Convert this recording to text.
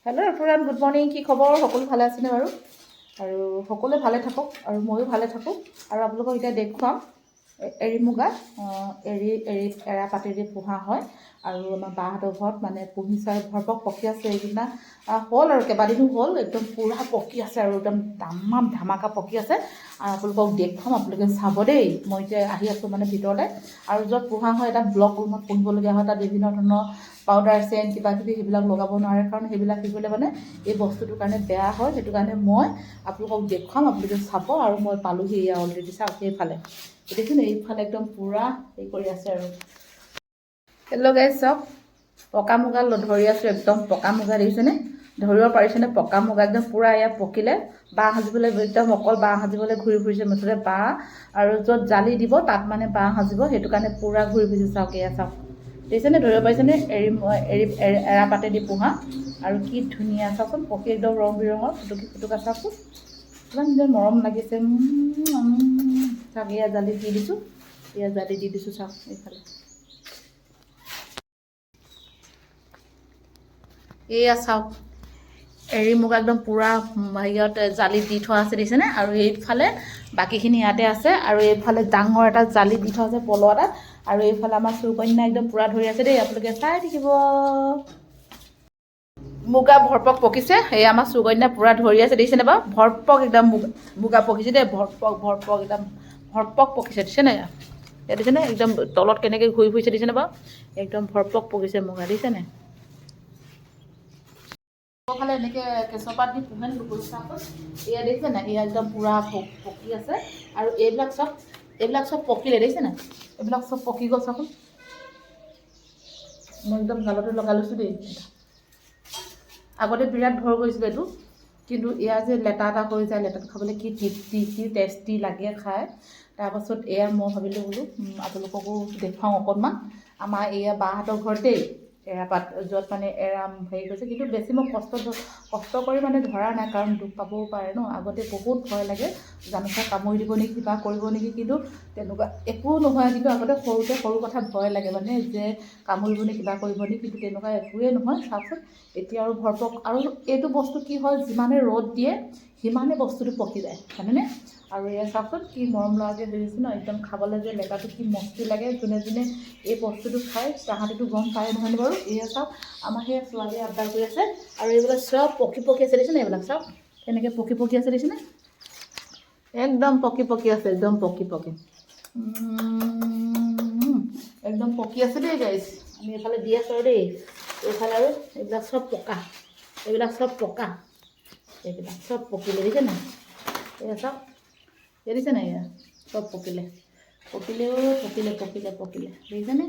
Hello' everyone, good morning. কি খবৰ? সকলো ভালে আছেনে বাৰু? আৰু সকলোৱে ভালে থাকক আৰু ময়ো ভালে থাকোঁ। আৰু আপোনালোকক এতিয়া দেখুৱাম এৰী মুগা। এৰা পাতেদি পোহা হয়। আৰু আমাৰ বাহঁতৰ ঘৰত মানে পুহি চাই ভৰপক পকি আছে। এইদিনা হ'ল আৰু কেইবাদিনো হ'ল, একদম পূৰা পকি আছে আৰু একদম তামাম ধামাকা পকি আছে। আৰু আপোনালোকক দেখুৱাম, আপোনালোকে চাব দেই। মই এতিয়া আহি আছোঁ মানে ভিতৰলৈ। আৰু য'ত পোহা হয় এটা ব্লক ৰুমত পুহিবলগীয়া হয়। তাত বিভিন্ন ধৰণৰ পাউডাৰ চেণ্ট কিবা কিবি সেইবিলাক লগাব নোৱাৰে, কাৰণ সেইবিলাক কি কৰিলে মানে এই বস্তুটোৰ কাৰণে বেয়া হয়। সেইটো কাৰণে মই আপোনালোকক দেখুৱাম, আপোনালোকে চাব। আৰু মই পালোহি এয়া অলৰেডি চাওক সেইফালে দেখিছোন, এইফালে একদম পূৰা হেৰি কৰি আছে আৰু হেল্ল' গাইজ, চাওক পকা মুগা ধৰি আছোঁ। একদম পকা মুগা দেখিছেনে? ধৰিব পাৰিছেনে? পকা মুগা একদম পূৰা এয়া পকিলে বাঁহ সাজিবলৈ, একদম অকল বাঁহ সাজিবলৈ ঘূৰি ফুৰিছে। মুঠতে বাঁহ আৰু য'ত জালি দিব তাত মানে বাঁহ সাজিব, সেইটো কাৰণে পূৰা ঘূৰি ফুৰিছে। চাওক এয়া চাওক, দেখিছেনে? ধৰিব পাৰিছেনে? এৰা পাতেদি পোহা। আৰু কি ধুনীয়া চাওকচোন, পকি একদম ৰং বিৰঙৰ ফুটুকা চাওকচোন, ইমান যে মৰম লাগিছে। চাওক এয়া জালি দি দিছোঁ, এয়া জালি দি দিছোঁ। চাওক এইফালে এয়া চাওক, এৰী মুগা একদম পূৰা হেৰিয়ত জালি দি থোৱা আছে, দেখিছেনে? আৰু এইফালে বাকীখিনি ইয়াতে আছে। আৰু এইফালে ডাঙৰ এটা জালি দি থোৱা আছে পল এটাত। আৰু এইফালে আমাৰ চুৰকন্যা একদম পূৰা ধৰি আছে দেই, আপোনালোকে চাই থাকিব। মুগা ভৰপক পকিছে। এই আমাৰ চুৰকন্যা পূৰা ধৰি আছে, দেখিছেনে বাৰু? ভৰপক একদম মুগা পকিছে দেই, ভৰপক একদম ভৰপক পকিছে, দেখিছেনে? দেখিছেনে একদম তলত কেনেকৈ ঘূৰি ফুৰিছে, দেখিছেনে বাৰু? একদম ভৰপক পকিছে মুগা, দেখিছেনে? ফালে এনেকৈ কেঁচপাত দি পোহে নুকুৰো চাওকচোন, এয়া দেখিছে নাই? এয়া একদম পূৰা পকি আছে। আৰু এইবিলাক চব পকিলে, দেখিছে নাই? এইবিলাক চব পকি গ'ল চাচোন। মই একদম গালতে লগাই লৈছোঁ দেই। আগতে বিৰাট ভয় কৰিছিলোঁ এইটো, কিন্তু এয়া যে লেটা এটা হৈ যায়, লেটাটো খাবলৈ কি তৃপ্তি, কি টেষ্টি লাগে খাই। তাৰপাছত এয়া মই ভাবিলোঁ বোলো আপোনালোককো দেখুৱাওঁ অকণমান। আমাৰ এয়া বাহঁতৰ ঘৰত দেই এৰাপাত, য'ত মানে এৰা হেৰি কৰিছে। কিন্তু বেছি মই কষ্ট কৰি মানে ধৰা নাই, কাৰণ দুখ পাবও পাৰে ন। আগতে বহুত ভয় লাগে, জানোচা কামুৰি দিব নেকি, কিবা কৰিব নেকি, কিন্তু তেনেকুৱা একো নহয়। কিন্তু আগতে সৰু কথা ভয় লাগে মানে, যে কামুৰিব নে কিবা কৰিব নি, কিন্তু তেনেকুৱা একোৱেই নহয়। চাওকচোন এতিয়া আৰু ভৰপক। আৰু এইটো বস্তু কি হয়, যিমানে ৰ'দ দিয়ে সিমানে বস্তুটো পকি যায়, জানেনে? আৰু এয়া চাওকচোন কি মৰম লগাকৈ ধৰিছে ন, একদম খাবলৈ যে লেটাটো কি মস্তি লাগে। যোনে যোনে এই বস্তুটো খায় তাহাঁতেতো গম পায় নহয় বাৰু। এয়া চাওক, আমাৰ সেই ছোৱালীয়ে আবদাৰ কৰি আছে। আৰু এইবিলাক চব পকি আছে, দেখিছেনে? এইবিলাক চাওক এনেকৈ পকি আছে, দেখিছেনে? একদম পকি আছে, একদম পকি একদম পকি আছে দেই গাইজ। আমি এইফালে দি আছোঁ আৰু দেই। এইফালে আৰু এইবিলাক চব পকা, এইবিলাক চব পকিলে, দেখিছে নাই? এয়া চাওক, দেখিছে নাই? এয়া চব পকিলে, দেখিছেনে?